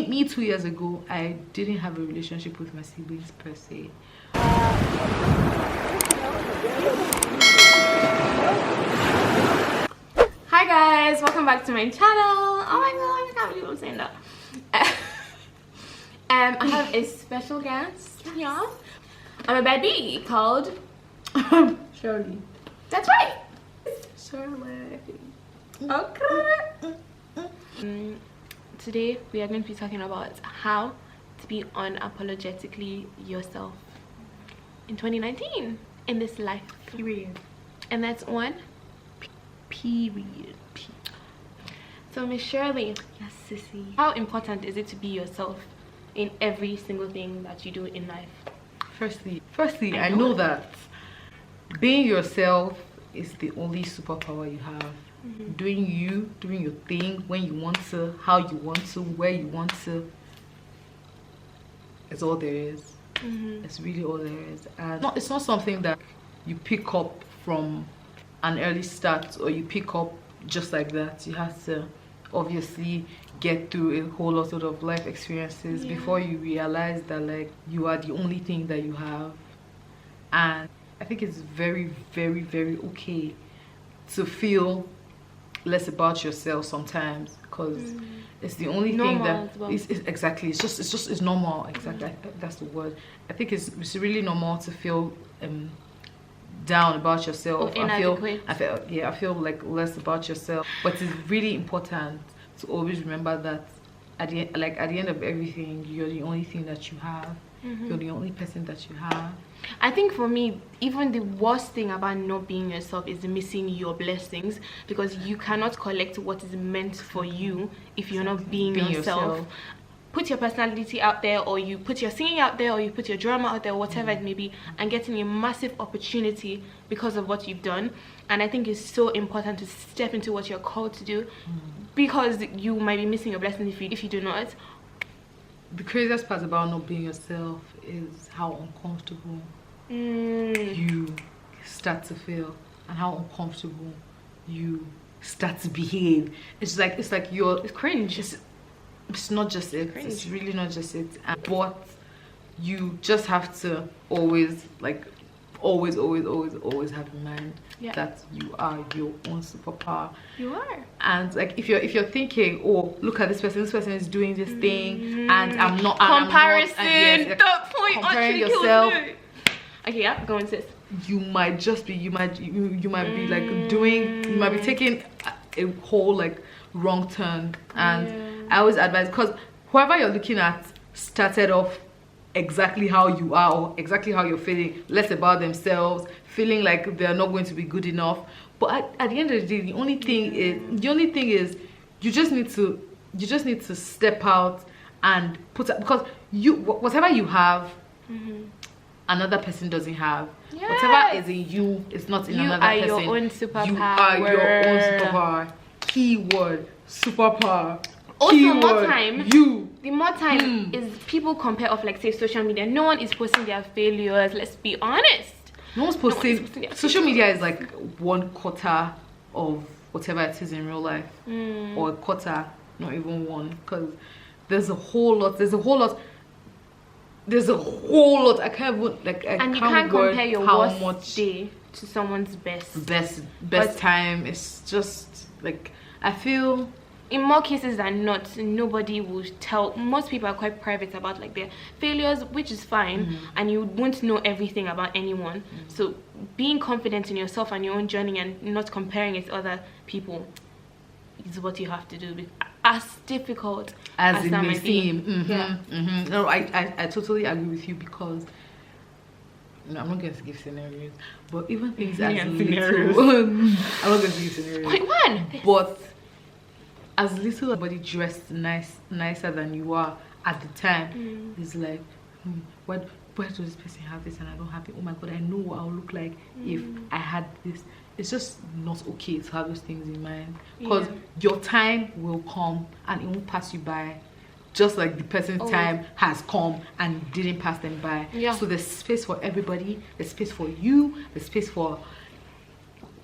me 2 years ago, I didn't have a relationship with my siblings per se. Hi guys, welcome back to my channel. Oh my god, I can't believe I'm saying that. I have a special guest here. I'm a baby called Shirley. That's right, Shirley. okay. Today we are going to be talking about how to be unapologetically yourself in 2019 in this life. Period. And that's one. Period. So Miss Shirley, yes sissy, how important is it to be yourself in every single thing that you do in life? Firstly, I know that being yourself is the only superpower you have. Doing you, doing your thing when you want to, how you want to, where you want to. It's all there is. It's really all there is. And it's not something that you pick up from an early start, or you pick up just like that. You have to obviously get through a whole lot of life experiences before you realize that like you are the only thing that you have. And I think it's very, very, very okay to feel less about yourself sometimes, because it's the only thing that it's exactly, it's normal. Exactly, that's the word. I think it's really normal to feel down about yourself. I feel like less about yourself, but it's really important to always remember that at the end of everything, you're the only thing that you have. You're the only person that you have. I think for me, even the worst thing about not being yourself is missing your blessings, because you cannot collect what is meant for you if you're not being yourself. Put your personality out there, or you put your singing out there, or you put your drama out there, whatever it may be, and getting a massive opportunity because of what you've done. And I think it's so important to step into what you're called to do, because you might be missing your blessing if you do not. The craziest part about not being yourself is how uncomfortable you start to feel, and how uncomfortable you start to behave. It's like it's cringe. It's not just it. It's really not just it. But you just have to always have in mind that you are your own superpower. You are. And like if you're thinking, oh, look at this person is doing this thing, and I'm not. Comparison. That point. Comparing yourself. Okay, yeah, go on, sis. You might just be. You might be like doing. You might be taking a whole like wrong turn. And I always advise, because whoever you're looking at started off exactly how you are, or exactly how you're feeling, less about themselves, feeling like they're not going to be good enough. But at the end of the day, the only thing is you just need to step out and put it, because whatever you have, another person doesn't have. Whatever is in you is not in another person. You are your own superpower. You are your own superpower. Keyword superpower. Also, Keyword, the more time is people compare of, like, say, social media. No one is posting their failures. Let's be honest. No one's posting. Social media is like 1/4 of whatever it is in real life, or a quarter, not even one, because there's a whole lot. I can't even and you can't compare your worst day to someone's best time. It's just like, I feel in more cases than not, nobody will tell. Most people are quite private about like their failures, which is fine, and you won't know everything about anyone. So being confident in yourself and your own journey, and not comparing it to other people, is what you have to do. As difficult as it that may might seem. be. No, I totally agree with you, because no, I'm not going to give scenarios, but even things as little. I'm not going to give scenarios. Wait, one. But as little somebody dressed nicer than you are at the time, is like, why does this person have this and I don't have it? Oh my god, I know what I'll look like if I had this. It's just not okay to have those things in mind, because your time will come and it won't pass you by, just like the person's time has come and didn't pass them by. So there's space for everybody. There's space for you. There's space for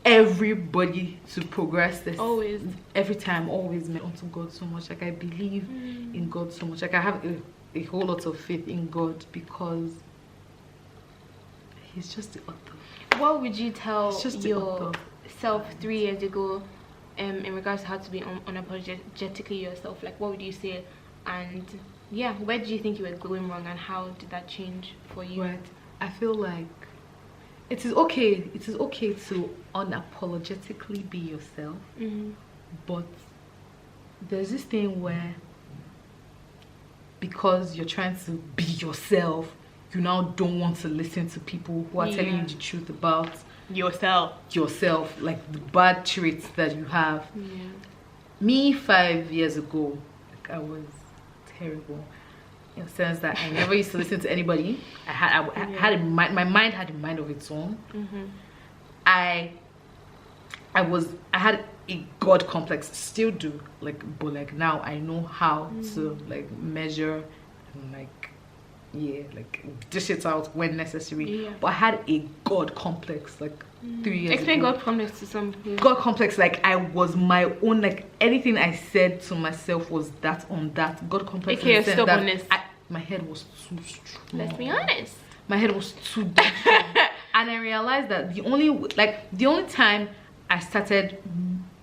everybody to progress. This always, every time, always meant unto God so much. Like I believe in God so much. Like I have a whole lot of faith in God because He's just the author. What would you tell yourself 3 years ago in regards to how to be unapologetically yourself? Like what would you say? And yeah, where do you think you were going wrong and how did that change for you? Right. I feel like it is okay to unapologetically be yourself, but there's this thing where because you're trying to be yourself, you now don't want to listen to people who are telling you the truth about yourself, like the bad traits that you have. Me 5 years ago, like, I was terrible in the sense that I never used to listen to anybody. I had my mind had a mind of its own. I had a God complex, still do, like, but like now I know how to like measure and like dish it out when necessary. But I had a God complex like 3 years Explain ago. God complex to some people. God complex, like I was my own, like anything I said to myself was that on that. God complex in the sense stubbornness. that my head was too strong. Let's be honest. My head was too damn strong. And I realized that the only time I started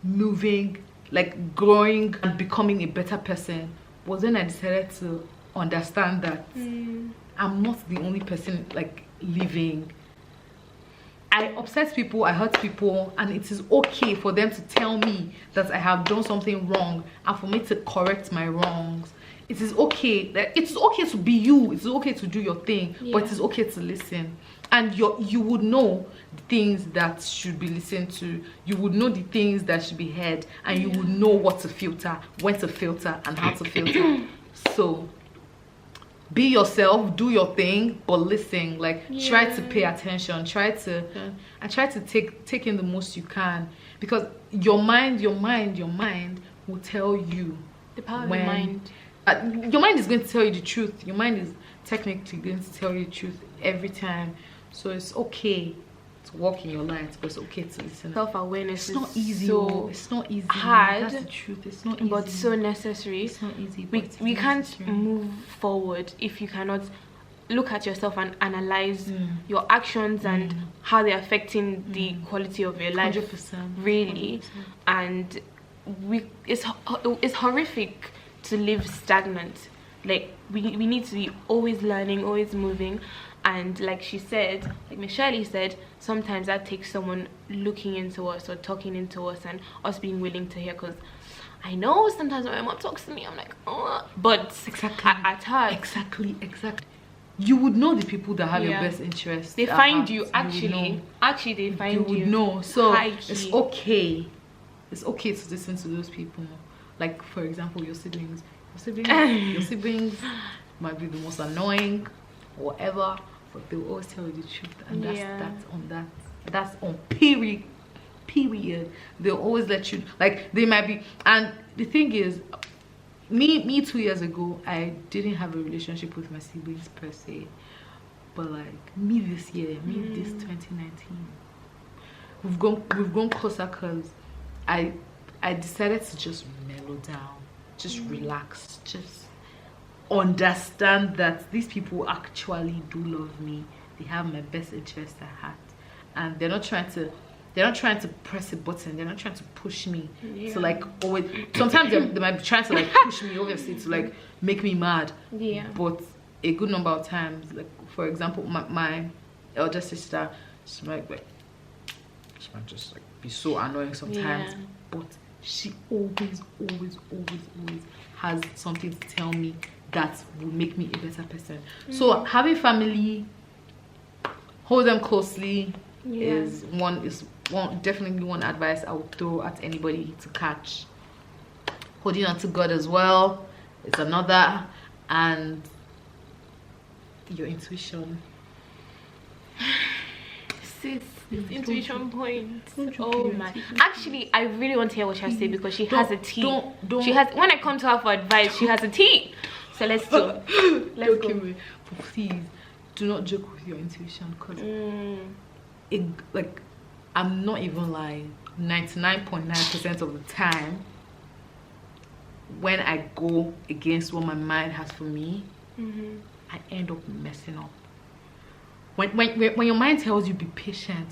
moving, like growing and becoming a better person was when I decided to understand that I'm not the only person like living. I upset people, I hurt people, and it is okay for them to tell me that I have done something wrong and for me to correct my wrongs. It is okay. It's okay to be you. It's okay to do your thing, but it is okay to listen. And you would know the things that should be listened to. You would know the things that should be heard, and you would know what to filter, when to filter, and how to filter. So be yourself, do your thing, but listen. Like try to pay attention. Try to take in the most you can, because your mind will tell you the power of the mind. Your mind is going to tell you the truth. Your mind is technically going to tell you the truth every time. So it's okay to walk in your light, but it's okay to listen. Self-awareness is not easy. It's not easy. Hard. That's the truth. It's not easy, but so necessary. It's not easy. We can't move forward if you cannot look at yourself and analyze your actions and how they're affecting the quality of your life. 100%. Really. 100%. And it's horrific to live stagnant. Like we need to be always learning, always moving. And like she said, like Miss Shirley said, sometimes that takes someone looking into us or talking into us and us being willing to hear. Because I know sometimes when my mom talks to me, I'm like, oh, but at heart, exactly. You would know the people that have your best interests. They find you actually they find you. You would know. So it's okay. It's okay to listen to those people. Like for example, your siblings. Your siblings might be the most annoying, whatever, but they'll always tell you the truth, and that's on period. They'll always let you, like they might be. And the thing is, me 2 years ago, I didn't have a relationship with my siblings per se, but like me this year, this 2019, we've gone closer because I decided to just mellow down, just relax, just understand that these people actually do love me. They have my best interest at heart, and they're not trying to press a button. They're not trying to push me to like always. Sometimes they might be trying to like push me, obviously, to like make me mad. But a good number of times, like for example, my elder sister, she might just like be so annoying sometimes, but she always has something to tell me that will make me a better person. So having family, hold them closely, is definitely one advice I would throw at anybody to catch. Holding on to God as well is another, and your intuition. Intuition points. Oh my! Actually, I really want to hear what she has to say because she has a tea. She has. When I come to her for advice, she has a tea. So let's go. Let's go. But please, do not joke with your intuition, because like I'm not even lying, 99.9% of the time, when I go against what my mind has for me, I end up messing up. When your mind tells you be patient,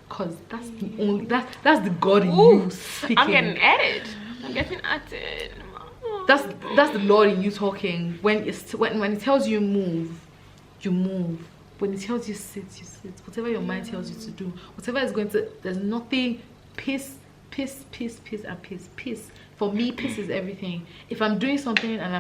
cause that's the only that's the God in you speaking. I'm getting at it. That's the Lord in you talking. When it tells you move, you move. When it tells you sit, you sit. Whatever your mind tells you to do, whatever is going to, there's nothing. Peace, and peace. For me, peace is everything. If I'm doing something and